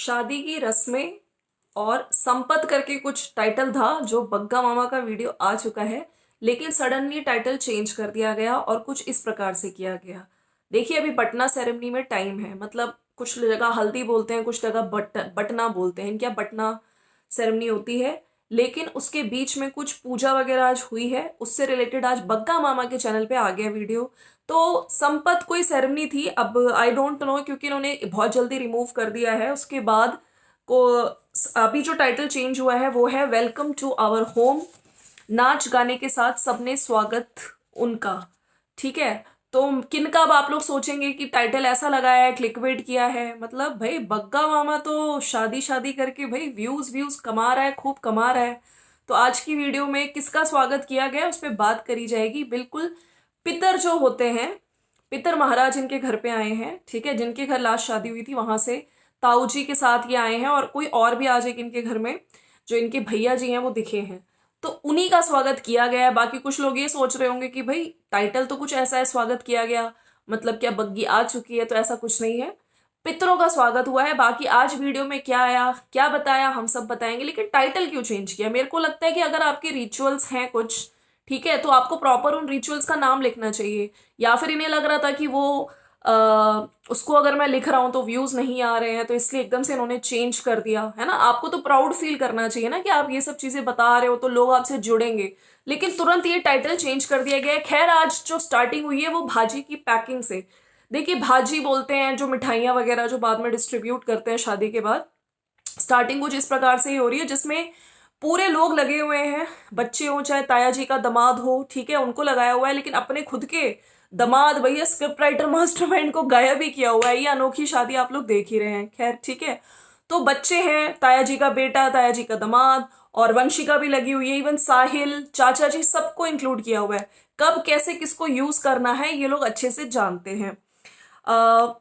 शादी की रस्में और संपत करके कुछ टाइटल था जो बग्गा मामा का वीडियो आ चुका है। लेकिन सडनली टाइटल चेंज कर दिया गया और कुछ इस प्रकार से किया गया। देखिए, अभी बटना सेरेमनी में टाइम है, मतलब कुछ जगह हल्दी बोलते हैं, कुछ जगह बटना बोलते हैं, इनके यहाँ बटना सेरेमनी होती है। लेकिन उसके बीच में कुछ पूजा वगैरह आज हुई है, उससे रिलेटेड आज बग्गा मामा के चैनल पे आ गया वीडियो। तो संपत कोई सेरेमनी थी, अब आई डोंट नो, क्योंकि इन्होंने बहुत जल्दी रिमूव कर दिया है। उसके बाद को अभी जो टाइटल चेंज हुआ है वो है वेलकम टू आवर होम। नाच गाने के साथ सबने स्वागत उनका। ठीक है। तो किनका, अब आप लोग सोचेंगे कि टाइटल ऐसा लगाया है, क्लिकबेट किया है, मतलब भाई बग्गा मामा तो शादी शादी करके भाई व्यूज व्यूज कमा रहा है, खूब कमा रहा है। तो आज की वीडियो में किसका स्वागत किया गया उस पर बात करी जाएगी। बिल्कुल, पितर जो होते हैं, पितर महाराज इनके घर पे आए हैं, ठीक है, जिनके घर लास्ट शादी हुई थी वहां से ताऊ जी के साथ ये आए हैं, और कोई और भी आज एक इनके घर में जो इनके भैया जी हैं वो दिखे हैं। तो उन्हीं का स्वागत किया गया है। बाकी कुछ लोग ये सोच रहे होंगे कि भाई टाइटल तो कुछ ऐसा है, स्वागत किया गया मतलब क्या बग्गी आ चुकी है, तो ऐसा कुछ नहीं है। पितरों का स्वागत हुआ है। बाकी आज वीडियो में क्या आया, क्या बताया, हम सब बताएंगे। लेकिन टाइटल क्यों चेंज किया? मेरे को लगता है कि अगर आपके रिचुअल्स हैं कुछ, ठीक है, तो आपको प्रॉपर उन रिचुअल्स का नाम लिखना चाहिए। या फिर इन्हें लग रहा था कि वो उसको अगर मैं लिख रहा हूं तो व्यूज नहीं आ रहे हैं, तो इसलिए एकदम से इन्होंने चेंज कर दिया है ना। आपको तो प्राउड फील करना चाहिए ना कि आप ये सब चीजें बता रहे हो तो लोग आपसे जुड़ेंगे। लेकिन तुरंत ये टाइटल चेंज कर दिया गया है। खैर, आज जो स्टार्टिंग हुई है वो भाजी की पैकिंग से। देखिए, भाजी बोलते हैं जो मिठाइयाँ वगैरह जो बाद में डिस्ट्रीब्यूट करते हैं शादी के बाद। स्टार्टिंग कुछ इस प्रकार से ही हो रही है, जिसमें पूरे लोग लगे हुए हैं, बच्चे हो चाहे ताया जी का दामाद हो, ठीक है, उनको लगाया हुआ है। लेकिन अपने खुद के दामाद भैया स्क्रिप्ट राइटर मास्टरमाइंड को गायब भी किया हुआ है। ये अनोखी शादी आप लोग देख ही रहे हैं। खैर, ठीक है। तो बच्चे हैं, ताया जी का बेटा, ताया जी का दामाद, और वंशिका भी लगी हुई है, इवन साहिल, चाचा जी, सबको इंक्लूड किया हुआ है। कब कैसे किसको यूज करना है ये लोग अच्छे से जानते हैं। आ,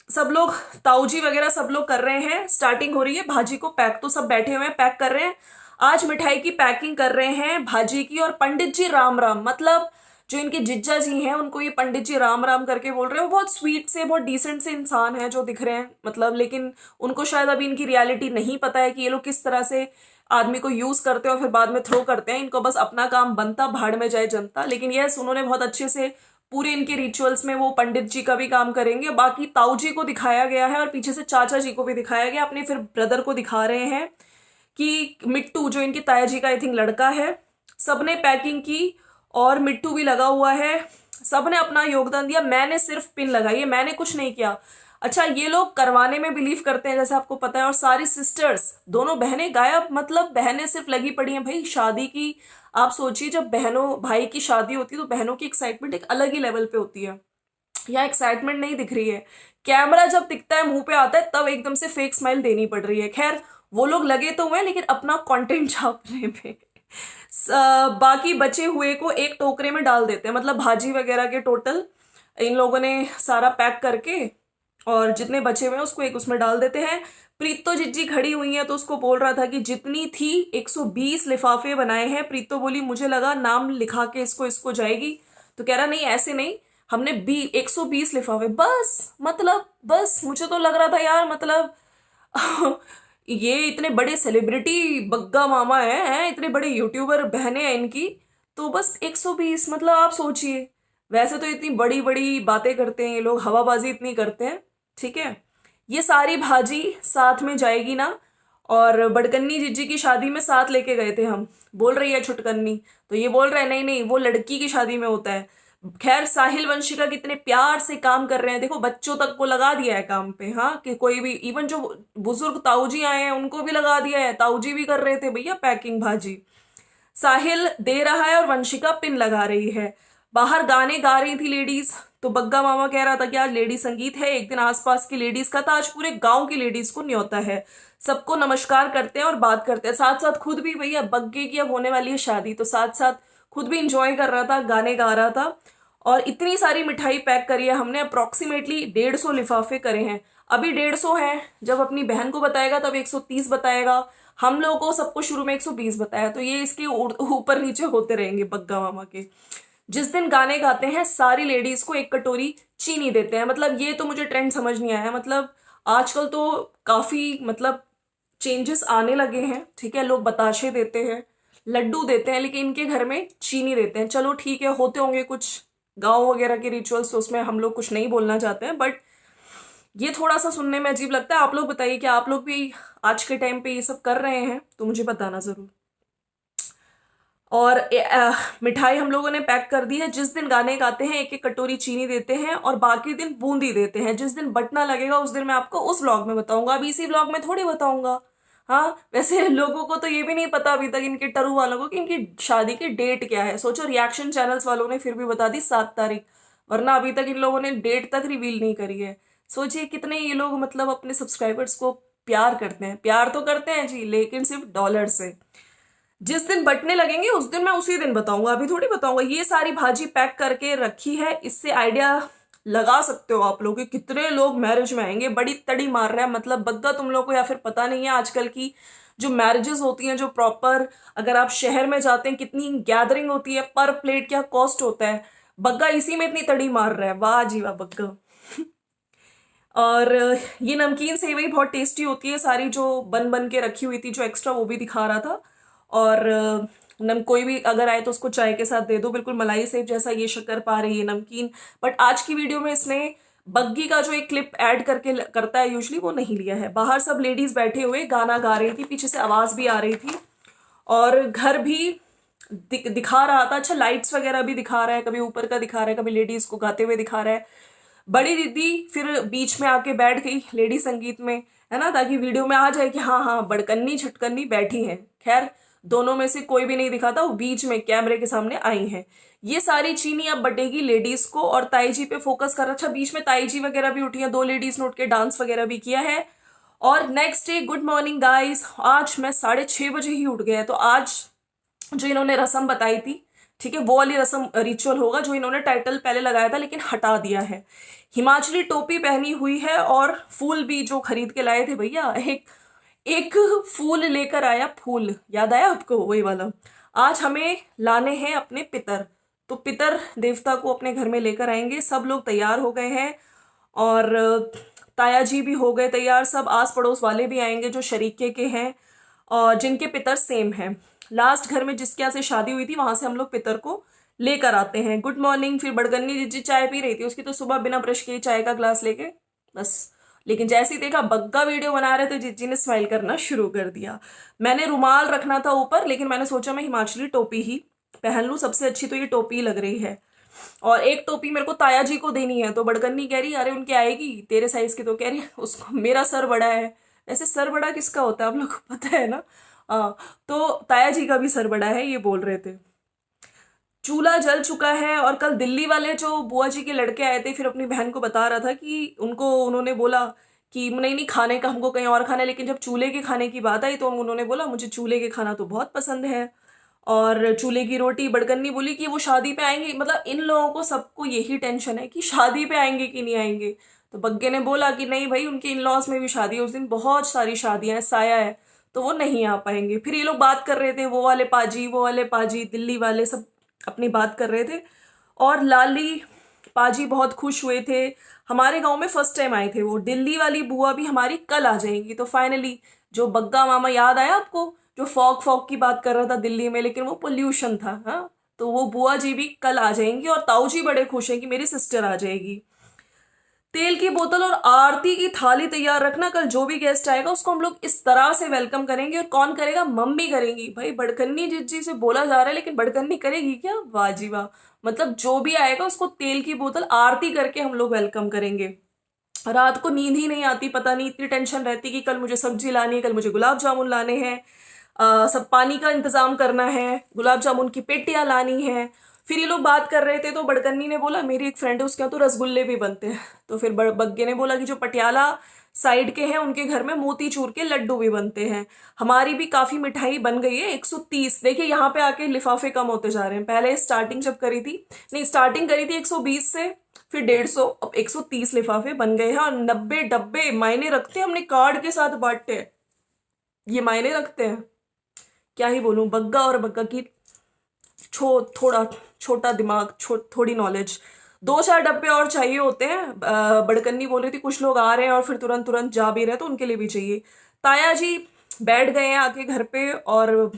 सब लोग, ताऊ जी वगैरह सब लोग कर रहे हैं। स्टार्टिंग हो रही है, भाजी को पैक, तो सब बैठे हुए हैं, पैक कर रहे हैं। आज मिठाई की पैकिंग कर रहे हैं भाजी की, और पंडित जी राम राम, मतलब जो इनके जिज्जा जी हैं उनको ये पंडित जी राम राम करके बोल रहे हैं। वो बहुत स्वीट से, बहुत डिसेंट से इंसान है जो दिख रहे हैं, मतलब, लेकिन उनको शायद अभी इनकी रियलिटी नहीं पता है कि ये लोग किस तरह से आदमी को यूज करते हैं और फिर बाद में थ्रो करते हैं। इनको बस अपना काम बनता, भाड़ में जाए जनता। लेकिन यस, उन्होंने बहुत अच्छे से पूरे इनके रिचुअल्स में वो पंडित जी का भी काम करेंगे। बाकी ताऊ जी को दिखाया गया है और पीछे से चाचा जी को भी दिखाया गया, अपने फिर ब्रदर को दिखा रहे हैं कि मिट्टू जो इनके ताया जी का आई थिंक लड़का है, सबने पैकिंग की और मिट्टू भी लगा हुआ है। सबने अपना योगदान दिया। मैंने सिर्फ पिन लगाई है, मैंने कुछ नहीं किया। अच्छा, ये लोग करवाने में बिलीव करते हैं जैसे आपको पता है। और सारी सिस्टर्स, दोनों बहनें गायब, मतलब बहनें सिर्फ लगी पड़ी हैं भाई शादी की। आप सोचिए, जब बहनों भाई की शादी होती है तो बहनों की एक्साइटमेंट एक अलग ही लेवल पे होती है। यहाँ एक्साइटमेंट नहीं दिख रही है। कैमरा जब दिखता है, मुंह पे आता है, तब एकदम से फेक स्माइल देनी पड़ रही है। खैर, वो लोग लगे तो हुए लेकिन अपना कंटेंट छापने में। बाकी बचे हुए को एक टोकरे में डाल देते हैं, मतलब भाजी वगैरह के टोटल इन लोगों ने सारा पैक करके, और जितने बचे हुए हैं उसको एक उसमें डाल देते हैं। प्रीतो जिज्जी खड़ी हुई है तो उसको बोल रहा था कि जितनी थी 120 लिफाफे बनाए हैं। प्रीतो बोली मुझे लगा नाम लिखा के इसको इसको जाएगी, तो कह रहा नहीं ऐसे नहीं, हमने 120 लिफाफे बस, मतलब बस। मुझे तो लग रहा था यार, मतलब ये इतने बड़े सेलिब्रिटी बग्गा मामा हैं, इतने बड़े यूट्यूबर बहनें हैं इनकी, तो बस 120, मतलब आप सोचिए। वैसे तो इतनी बड़ी बड़ी बातें करते हैं ये लोग, हवाबाजी इतनी करते हैं, ठीक है। ये सारी भाजी साथ में जाएगी ना। और बड़कन्नी जिज्जी की शादी में साथ लेके गए थे हम, बोल रही है छुटकन्नी, तो ये बोल रहा है नहीं नहीं वो लड़की की शादी में होता है। खैर, साहिल वंशिका कितने प्यार से काम कर रहे हैं, देखो बच्चों तक को लगा दिया है काम पे। हाँ, कि कोई भी, इवन जो बुजुर्ग ताऊ जी आए हैं उनको भी लगा दिया है। ताऊ जी भी कर रहे थे भैया पैकिंग भाजी। साहिल दे रहा है और वंशिका पिन लगा रही है। बाहर गाने गा रही थी लेडीज, तो बग्गा मामा कह रहा था कि आज लेडी संगीत है, एक दिन आसपास की लेडीज का था, आज पूरे गांव की लेडीज को न्योता है। सबको नमस्कार करते हैं और बात करते हैं, साथ साथ खुद भी, भैया बग्गे की अब होने वाली है शादी, तो साथ साथ खुद भी इंजॉय कर रहा था, गाने गा रहा था। और इतनी सारी मिठाई पैक करी है हमने, अप्रोक्सीमेटली 150 लिफाफे करे हैं। अभी 150 है, जब अपनी बहन को बताएगा तब 130 बताएगा। हम लोगों को सबको शुरू में 120 बताया, तो ये इसके ऊपर नीचे होते रहेंगे बग्गा मामा के। जिस दिन गाने गाते हैं सारी लेडीज को एक कटोरी चीनी देते हैं, मतलब ये तो मुझे ट्रेंड समझ नहीं आया। मतलब आजकल तो काफ़ी मतलब चेंजेस आने लगे हैं, ठीक है। लोग बताशे देते हैं, लड्डू देते हैं, लेकिन इनके घर में चीनी देते हैं। चलो ठीक है, होते होंगे कुछ गाँव वगैरह के रिचुअल्स, तो उसमें हम लोग कुछ नहीं बोलना चाहते हैं, बट ये थोड़ा सा सुनने में अजीब लगता है। आप लोग बताइए कि आप लोग भी आज के टाइम पे ये सब कर रहे हैं, तो मुझे बताना ज़रूर। और मिठाई हम लोगों ने पैक कर दी है। जिस दिन गाने गाते हैं एक एक कटोरी चीनी देते हैं, और बाकी दिन बूंदी देते हैं। जिस दिन बटना लगेगा उस दिन मैं आपको उस व्लॉग में बताऊंगा, अभी इसी व्लॉग में थोड़ी बताऊंगा। हाँ, वैसे लोगों को तो ये भी नहीं पता अभी तक, इनके टरू वालों को, कि इनकी शादी की डेट क्या है। सोचो, रिएक्शन चैनल्स वालों ने फिर भी बता दी 7 तारीख, वरना अभी तक इन लोगों ने डेट तक रिवील नहीं करी है। सोचिए कितने ये लोग मतलब अपने सब्सक्राइबर्स को प्यार करते हैं। प्यार तो करते हैं जी, लेकिन सिर्फ डॉलर से। जिस दिन बटने लगेंगे उस दिन मैं उसी दिन बताऊंगा, अभी थोड़ी बताऊंगा। ये सारी भाजी पैक करके रखी है, इससे आइडिया लगा सकते हो आप लोग कि कितने लोग मैरिज में आएंगे। बड़ी तड़ी मार रहा है मतलब बग्गा तुम लोग को, या फिर पता नहीं है आजकल की जो मैरिजेस होती हैं, जो प्रॉपर अगर आप शहर में जाते हैं कितनी गैदरिंग होती है, पर प्लेट क्या कॉस्ट होता है। बग्गा इसी में इतनी तड़ी मार रहा है, वाह जी वाह बग्गा। और ये नमकीन सेवई बहुत टेस्टी होती है, सारी जो बन बन के रखी हुई थी जो एक्स्ट्रा, वो भी दिखा रहा था। और नम कोई भी अगर आए तो उसको चाय के साथ दे दो, बिल्कुल मलाई सेव जैसा ये शक्करपारे, ये नमकीन। बट आज की वीडियो में इसने बग्गी का जो एक क्लिप ऐड करके करता है यूजली, वो नहीं लिया है। बाहर सब लेडीज बैठे हुए गाना गा रही थी, पीछे से आवाज भी आ रही थी, और घर भी दिखा रहा था। अच्छा, लाइट्स वगैरह भी दिखा रहा है, कभी ऊपर का दिखा रहा है, कभी लेडीज को गाते हुए दिखा रहा है। बड़ी दीदी फिर बीच में आके बैठ गई लेडी संगीत में, है ना, ताकि वीडियो में आ जाए कि हाँ हाँ बड़कन्नी छटकन्नी बैठी हैं। खैर, दोनों में से कोई भी नहीं दिखा था, वो बीच में कैमरे के सामने आई हैं। ये सारी चीनी अब बटेगी लेडीज को, और ताई जी पे फोकस कर। अच्छा, बीच में ताई जी वगैरह भी उठी हैं, 2 लेडीज ने उठ के डांस वगैरह भी किया है। और next day, good morning guys. आज मैं 6:30 बजे ही उठ गया, तो आज जो इन्होंने रस्म बताई थी, ठीक है, वो वाली रस्म रिचुअल होगा जो इन्होंने टाइटल पहले लगाया था लेकिन हटा दिया है। हिमाचली टोपी पहनी हुई है, और फूल भी जो खरीद के लाए थे भैया, एक एक फूल लेकर आया। फूल याद आया आपको, वही वाला। आज हमें लाने हैं अपने पितर, तो पितर देवता को अपने घर में लेकर आएंगे। सब लोग तैयार हो गए हैं, और ताया जी भी हो गए तैयार। सब आस पड़ोस वाले भी आएंगे जो शरीके के हैं, और जिनके पितर सेम हैं। लास्ट घर में जिसके यहाँ से शादी हुई थी वहां से हम लोग पितर को लेकर आते हैं। Good morning. फिर बड़गन्नी जीजी चाय पी रही थी, उसकी तो सुबह बिना ब्रश किए चाय का ग्लास लेके बस। लेकिन जैसे ही देखा बग्गा वीडियो बना रहे तो जीजी ने स्माइल करना शुरू कर दिया। मैंने रुमाल रखना था ऊपर, लेकिन मैंने सोचा मैं हिमाचली टोपी ही पहन लूं, सबसे अच्छी तो ये टोपी लग रही है। और एक टोपी मेरे को ताया जी को देनी है, तो बड़गन्नी कह रही अरे उनके आएगी तेरे साइज की, तो कह रही उसको मेरा सर बड़ा है। ऐसे सर बड़ा किसका होता है आप लोग को पता है ना। हाँ, तो ताया जी का भी सर बड़ा है, ये बोल रहे थे। चूल्हा जल चुका है। और कल दिल्ली वाले जो बुआ जी के लड़के आए थे, फिर अपनी बहन को बता रहा था कि उनको उन्होंने बोला कि नहीं नहीं खाने का हमको कहीं और खाना है, लेकिन जब चूल्हे के खाने की बात आई तो उन्होंने बोला मुझे चूल्हे के खाना तो बहुत पसंद है, और चूल्हे की रोटी। बड़कन्नी बोली कि वो शादी पे आएंगे, मतलब इन लोगों को सबको यही टेंशन है कि शादी पे आएंगे कि नहीं आएंगे। तो बग्गे ने बोला कि नहीं भाई, उनके इन लॉज में भी शादी है उस दिन, बहुत सारी शादियां हैं, साया है, तो वो नहीं आ पाएंगे। फिर ये लोग बात कर रहे थे, वो वाले पाजी वो वाले पाजी, दिल्ली वाले सब अपनी बात कर रहे थे। और लाली पाजी बहुत खुश हुए थे। हमारे गांव में फर्स्ट टाइम आए थे वो। दिल्ली वाली बुआ भी हमारी कल आ जाएंगी। तो फाइनली जो बग्गा मामा याद आया आपको, जो फॉग फॉग की बात कर रहा था दिल्ली में, लेकिन वो पोल्यूशन था। हाँ, तो वो बुआ जी भी कल आ जाएंगी, और ताऊ जी बड़े खुश हैं कि मेरी सिस्टर आ जाएगी। तेल की बोतल और आरती की थाली तैयार रखना, कल जो भी गेस्ट आएगा उसको हम लोग इस तरह से वेलकम करेंगे। और कौन करेगा? मम्मी करेंगी भाई। बड़कन्नी जिज्जी से बोला जा रहा है, लेकिन बड़कन्नी करेगी क्या? वाह जी वाह। मतलब जो भी आएगा उसको तेल की बोतल आरती करके हम लोग वेलकम करेंगे। रात को नींद ही नहीं आती, पता नहीं इतनी टेंशन रहती कि कल मुझे सब्जी लानी है, कल मुझे गुलाब जामुन लाने हैं, सब पानी का इंतजाम करना है, गुलाब जामुन की पेटियां लानी है। फिर ये लोग बात कर रहे थे, तो बड़कन्नी ने बोला मेरी एक फ्रेंड है उसके यहाँ तो रसगुल्ले भी बनते हैं। तो फिर बग्गे ने बोला कि जो पटियाला साइड के हैं उनके घर में मोतीचूर के लड्डू भी बनते हैं। हमारी भी काफी मिठाई बन गई है। 130, देखिए यहाँ पे आके लिफाफे कम होते जा रहे हैं। पहले स्टार्टिंग जब करी थी, नहीं स्टार्टिंग करी थी 120 से, फिर 150, अब 130 लिफाफे बन गए हैं। और 90 डब्बे मायने रखते हैं, हमने कार्ड के साथ बांटे हैं, ये मायने रखते हैं। क्या ही बोलूं, बग्गा और बग्गा की थोड़ा छोटा दिमाग, थोड़ी नॉलेज। दो चार डब्बे और चाहिए होते हैं। बड़कन्नी बोल रही थी कुछ लोग आ रहे हैं और फिर तुरंत तुरंत जा भी रहे हैं, तो उनके लिए भी चाहिए। ताया जी बैठ गए हैं आके घर पे, और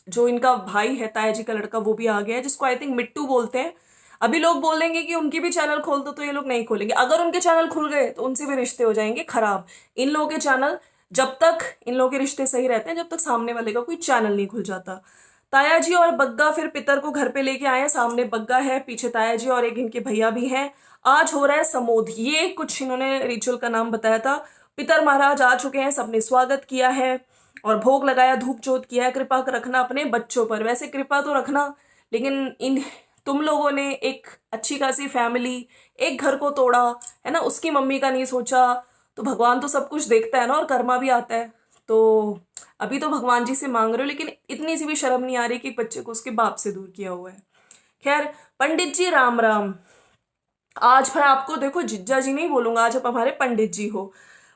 जो इनका भाई है ताया जी का लड़का वो भी आ गया है, जिसको आई थिंक मिट्टू बोलते हैं। अभी लोग बोलेंगे कि उनकी भी चैनल खोल दो, तो ये लोग नहीं खोलेंगे। अगर उनके चैनल खुल गए तो उनसे भी रिश्ते हो जाएंगे खराब। इन लोगों के चैनल, जब तक इन लोगों के रिश्ते सही रहते हैं, जब तक सामने वाले का कोई चैनल नहीं खुल जाता। ताया जी और बग्गा फिर पितर को घर पे लेके आए हैं। सामने बग्गा है, पीछे ताया जी और एक इनके भैया भी हैं। आज हो रहा है समोध, ये कुछ इन्होंने रिचुअल का नाम बताया था। पितर महाराज आ चुके हैं, सबने स्वागत किया है और भोग लगाया, धूप जोत किया है। कृपा रखना अपने बच्चों पर, वैसे कृपा तो रखना, लेकिन इन तुम लोगों ने एक अच्छी खासी फैमिली, एक घर को तोड़ा है ना, उसकी मम्मी का नहीं सोचा। तो भगवान तो सब कुछ देखता है ना, और कर्मा भी आता है। तो अभी तो भगवान जी से मांग रहे हो, लेकिन इतनी सी भी शर्म नहीं आ रही कि बच्चे को उसके बाप से दूर किया हुआ है। खैर पंडित जी राम राम। आज मैं आपको देखो जिज्जा जी नहीं बोलूंगा, आज आप हमारे पंडित जी हो,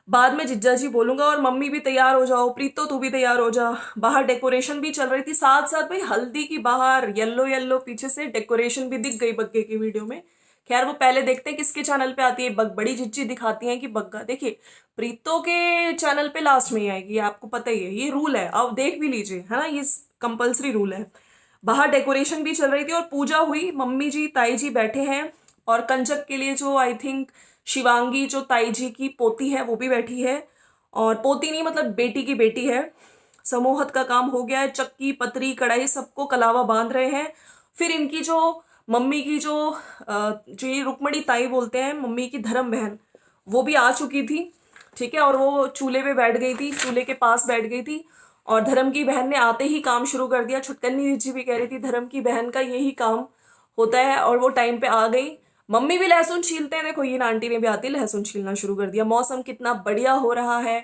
बाद में जिज्जा जी बोलूंगा। और मम्मी भी तैयार हो जाओ, प्रीतो तू भी तैयार हो जा। बाहर डेकोरेशन भी चल रही थी साथ साथ, भाई हल्दी की बाहर येलो येलो पीछे से डेकोरेशन भी दिख गई बग्गे की वीडियो में। खैर वो पहले देखते हैं किसके चैनल पे आती है। बड़ी जिज्जी दिखाती हैं कि बग्गा, देखिए प्रीतो के चैनल पे लास्ट में ही आएगी, आपको पता ही है, ये रूल है, आप देख भी लीजिए है ना, ये कंपल्सरी रूल है। बाहर डेकोरेशन भी चल रही थी और पूजा हुई। मम्मी जी ताई जी बैठे हैं, और कंजक के लिए जो आई थिंक शिवांगी जो ताई जी की पोती है वो भी बैठी है। और पोती नहीं मतलब बेटी की बेटी है। समूहत का काम हो गया है, चक्की पतरी कढ़ाई सबको कलावा बांध रहे हैं। फिर इनकी जो मम्मी की जो ये रुक्मणी ताई बोलते हैं, मम्मी की धर्म बहन, वो भी आ चुकी थी। ठीक है, और वो चूल्हे पे बैठ गई थी, चूल्हे के पास बैठ गई थी। और धर्म की बहन ने आते ही काम शुरू कर दिया। छुटकन्नी जी भी कह रही थी धर्म की बहन का यही काम होता है, और वो टाइम पे आ गई। मम्मी भी लहसुन छीलते हैं, देखो ये आंटी ने भी आती लहसुन छीलना शुरू कर दिया। मौसम कितना बढ़िया हो रहा है।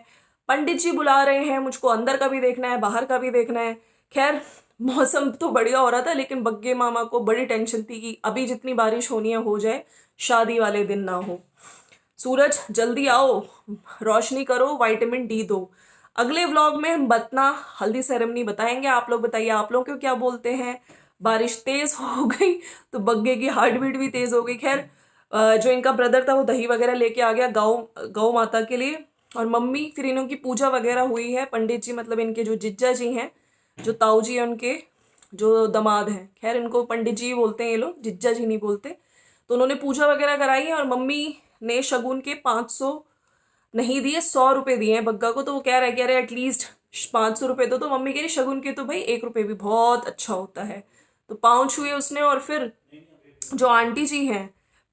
पंडित जी बुला रहे हैं मुझको, अंदर का भी देखना है बाहर का भी देखना है। खैर मौसम तो बढ़िया हो रहा था, लेकिन बग्गे मामा को बड़ी टेंशन थी कि अभी जितनी बारिश होनी है हो जाए, शादी वाले दिन ना हो। सूरज जल्दी आओ, रोशनी करो, विटामिन डी दो। अगले व्लॉग में हम बतना हल्दी सेरेमनी बताएंगे। आप लोग बताइए आप लोग क्यों क्या बोलते हैं। बारिश तेज हो गई तो बग्गे की हार्ट बीट भी तेज हो गई। खैर जो इनका ब्रदर था वो दही वगैरह लेके आ गया गौ माता के लिए। और मम्मी फिर इनों की पूजा वगैरह हुई है। पंडित जी मतलब इनके जो जिज्जा जी हैं, जो ताऊ जी हैं उनके जो दामाद हैं, खैर इनको पंडित जी बोलते हैं ये लोग, जिज्जा जी नहीं बोलते। तो उन्होंने पूजा वगैरह कराई है, और मम्मी ने शगुन के 500 नहीं दिए, 100 रुपए दिए हैं बग्गा को। तो वो कह रहा है कि अरे एटलीस्ट 500 रुपए दो। तो मम्मी कह रही शगुन के तो भाई 1 रुपए भी बहुत अच्छा होता है। तो पाँव छुए उसने। और फिर जो आंटी जी हैं,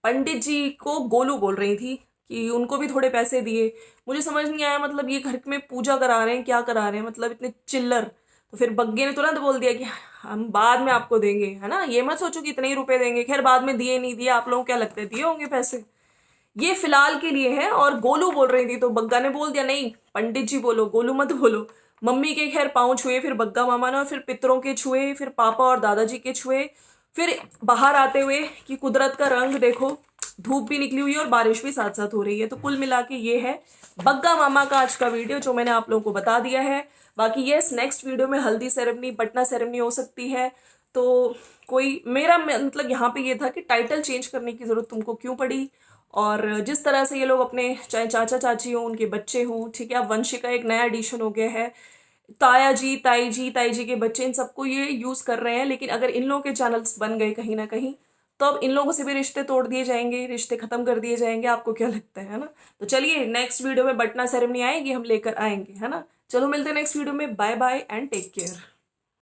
पंडित जी को गोलू बोल रही थी कि उनको भी थोड़े पैसे दिए। मुझे समझ नहीं आया, मतलब ये घर में पूजा करा रहे हैं क्या करा रहे हैं, मतलब इतने चिल्लर। तो फिर बग्गे ने तुरंत बोल दिया कि हम बाद में आपको देंगे, है ना, ये मत सोचो कि इतने ही रुपए देंगे। खैर बाद में दिए नहीं दिए, आप लोगों को क्या लगता है दिए होंगे पैसे, ये फिलहाल के लिए है। और गोलू बोल रही थी तो बग्गा ने बोल दिया नहीं पंडित जी बोलो, गोलू मत बोलो। मम्मी के खैर पाँव छुए, फिर बग्गा मामा ने, और फिर पितरों के छुए, फिर पापा और दादाजी के छुए। फिर बाहर आते हुए कि कुदरत का रंग देखो, धूप भी निकली हुई है और बारिश भी साथ साथ हो रही है। तो कुल मिला के ये है बग्गा मामा का आज का वीडियो, जो मैंने आप लोगों को बता दिया है। बाकी यस नेक्स्ट वीडियो में हल्दी सेरेमनी बटना सेरेमनी हो सकती है। तो कोई मेरा मतलब यहाँ पे ये था कि टाइटल चेंज करने की जरूरत तुमको क्यों पड़ी। और जिस तरह से ये लोग अपने चाहे चाचा चाची हो, उनके बच्चे हों, ठीक है, अब वंशिका एक नया एडिशन हो गया है, ताया जी ताई जी के बच्चे, इन सबको ये यूज कर रहे हैं। लेकिन अगर इन लोगों के चैनल्स बन गए कहीं ना कहीं, तो अब इन लोगों से भी रिश्ते तोड़ दिए जाएंगे, रिश्ते खत्म कर दिए जाएंगे। आपको क्या लगता है ना। तो चलिए नेक्स्ट वीडियो में बटना सेरेमनी आएगी, हम लेकर आएंगे, है ना। चलो मिलते हैं नेक्स्ट वीडियो में, bye bye and take care.